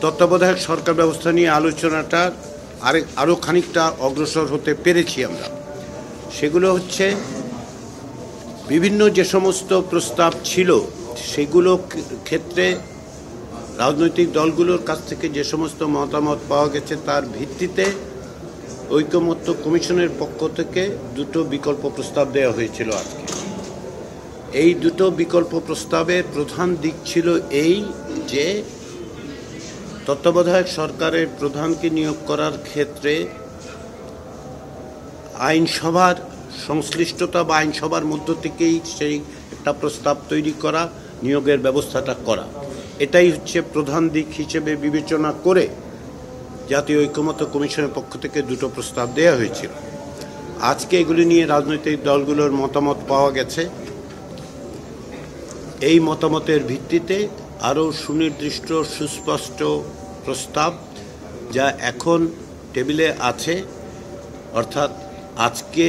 তত্ত্বাবধায়ক সরকার ব্যবস্থা নিয়ে আলোচনাটা আরও খানিকটা অগ্রসর হতে পেরেছি আমরা। সেগুলো হচ্ছে বিভিন্ন যে সমস্ত প্রস্তাব ছিল সেগুলো ক্ষেত্রে রাজনৈতিক দলগুলোর কাছ থেকে যে সমস্ত মতামত পাওয়া গেছে তার ভিত্তিতে ঐকমত্য কমিশনের পক্ষ থেকে দুটো বিকল্প প্রস্তাব দেওয়া হয়েছিল আজকে। এই দুটো বিকল্প প্রস্তাবের প্রধান দিক ছিল এই যে তত্ত্বাবধায়ক সরকারের প্রধানকে নিয়োগ করার ক্ষেত্রে আইনসভার সংশ্লিষ্টতা বা আইনসভার মধ্য থেকেই সেই একটা প্রস্তাব তৈরি করা, নিয়োগের ব্যবস্থাটা করা, এটাই হচ্ছে প্রধান দিক হিসেবে বিবেচনা করে জাতীয় ঐকমত্য কমিশনের পক্ষ থেকে দুটো প্রস্তাব দেওয়া হয়েছিল। আজকে এগুলি নিয়ে রাজনৈতিক দলগুলোর মতামত পাওয়া গেছে। এই মতামতের ভিত্তিতে আরও সুনির্দিষ্ট সুস্পষ্ট প্রস্তাব যা এখন টেবিলে আছে, অর্থাৎ আজকে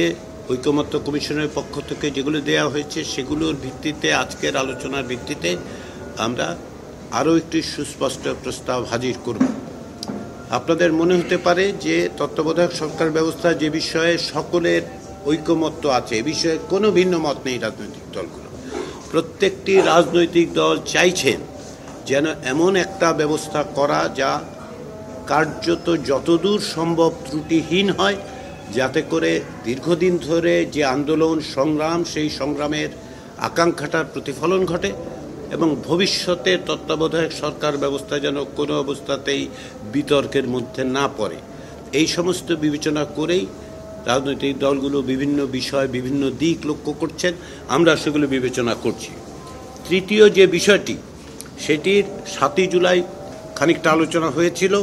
ঐকমত্য কমিশনের পক্ষ থেকে যেগুলো দেওয়া হয়েছে সেগুলোর ভিত্তিতে, আজকের আলোচনার ভিত্তিতে আমরা আরও একটি সুস্পষ্ট প্রস্তাব হাজির করব। আপনাদের মনে হতে পারে যে তত্ত্বাবধায়ক সরকার ব্যবস্থা যে বিষয়ে সকলের ঐকমত্য আছে, এ বিষয়ে কোনো ভিন্ন মত নেই রাজনৈতিক দলগুলো। প্রত্যেকটি রাজনৈতিক দল চাইছেন যেন এমন একটা ব্যবস্থা করা যা কার্যত যতদূর সম্ভব ত্রুটিহীন হয়, যাতে করে দীর্ঘদিন ধরে যে আন্দোলন সংগ্রাম, সেই সংগ্রামের আকাঙ্ক্ষাটার প্রতিফলন ঘটে এবং ভবিষ্যতে তত্ত্বাবধায়ক সরকার ব্যবস্থা যেন কোনো অবস্থাতেই বিতর্কের মধ্যে না পড়ে। এই সমস্ত বিবেচনা করেই রাজনৈতিক দলগুলো বিভিন্ন বিষয়, বিভিন্ন দিক লক্ষ্য করছেন, আমরা সেগুলো বিবেচনা করছি। তৃতীয় যে বিষয়টি, সেটির 7ই জুলাই খানিকটা আলোচনা হয়েছিল,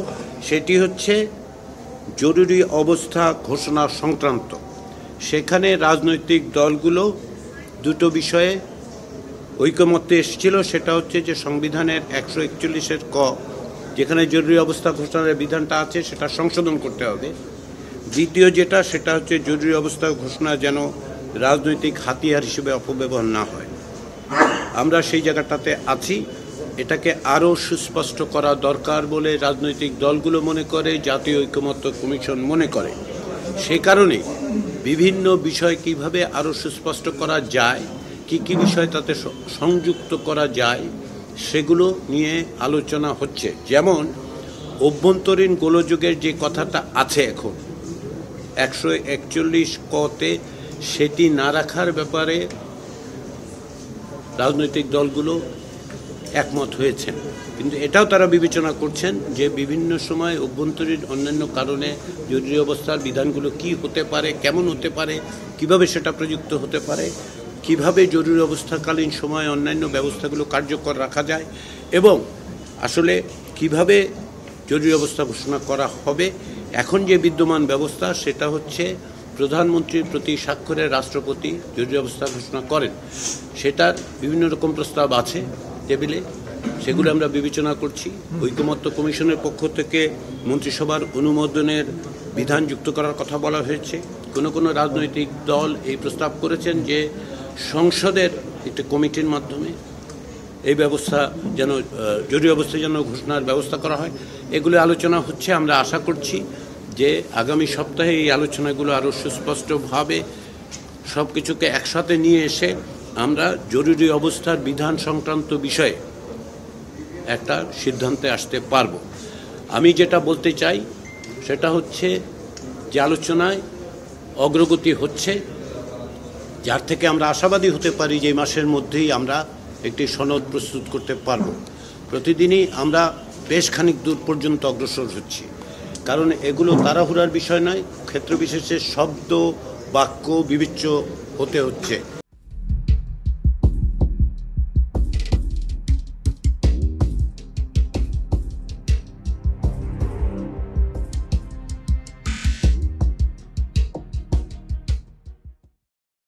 সেটি হচ্ছে জরুরি অবস্থা ঘোষণা সংক্রান্ত। সেখানে রাজনৈতিক দলগুলো দুটো বিষয়ে ঐকমত্যে এসেছিল। সেটা হচ্ছে যে সংবিধানের 141-এর ক, যেখানে জরুরি অবস্থা ঘোষণার বিধানটা আছে, সেটা সংশোধন করতে হবে। দ্বিতীয় যেটা, সেটা হচ্ছে জরুরি অবস্থা ঘোষণা যেন রাজনৈতিক হাতিয়ার হিসেবে অপব্যবহার না হয়। আমরা সেই জায়গাটাতে আছি। এটাকে আরও সুস্পষ্ট করা দরকার বলে রাজনৈতিক দলগুলো মনে করে, জাতীয় ঐকমত্য কমিশন মনে করে। সে কারণে বিভিন্ন বিষয় কিভাবে আরও সুস্পষ্ট করা যায়, কি বিষয় তাতে সংযুক্ত করা যায়, সেগুলো নিয়ে আলোচনা হচ্ছে। যেমন অভ্যন্তরীণ গোলযোগের যে কথাটা আছে এখন 141 কতে, সেটি না রাখার ব্যাপারে রাজনৈতিক দলগুলো একমত হয়েছেন, কিন্তু এটাও তারা বিবেচনা করছেন যে বিভিন্ন সময় অভ্যন্তরীণ অন্যান্য কারণে জরুরি অবস্থার বিধানগুলো কি হতে পারে, কেমন হতে পারে, কিভাবে সেটা প্রযুক্ত হতে পারে, কিভাবে জরুরি অবস্থাকালীন সময়ে অন্যান্য ব্যবস্থাগুলো কার্যকর রাখা যায় এবং আসলে কিভাবে জরুরি অবস্থা ঘোষণা করা হবে। এখন যে বিদ্যমান ব্যবস্থা, সেটা হচ্ছে প্রধানমন্ত্রীর প্রতি স্বাক্ষরে রাষ্ট্রপতি জরুরি অবস্থা ঘোষণা করেন। সেটার বিভিন্ন রকম প্রস্তাব আছে টেবিলে, সেগুলো আমরা বিবেচনা করছি। ঐকমত্য কমিশনের পক্ষ থেকে মন্ত্রিসভার অনুমোদনের বিধান যুক্ত করার কথা বলা হয়েছে। কোনো রাজনৈতিক দল এই প্রস্তাব করেছেন যে সংসদের একটি কমিটির মাধ্যমে এই ব্যবস্থা যেন, জরুরি অবস্থা যেন ঘোষণার ব্যবস্থা করা হয়। এগুলো আলোচনা হচ্ছে। আমরা আশা করছি যে আগামী সপ্তাহে এই আলোচনাগুলো আরও সুস্পষ্টভাবে সব কিছুকে একসাথে নিয়ে এসে আমরা জরুরি অবস্থার বিধান সংক্রান্ত বিষয়ে একটা সিদ্ধান্তে আসতে পারব। আমি যেটা বলতে চাই সেটা হচ্ছে যে আলোচনায় অগ্রগতি হচ্ছে, যার থেকে আমরা আশাবাদী হতে পারি যে এই মাসের মধ্যেই আমরা একটি সনদ প্রস্তুত করতে পারব। প্রতিদিনই আমরা বেশ খানিক দূর পর্যন্ত অগ্রসর হচ্ছি, কারণ এগুলো তাড়াহুড়ার বিষয় নয়। ক্ষেত্র বিশেষে শব্দ বাক্য বিবেচ্য হতে হচ্ছে।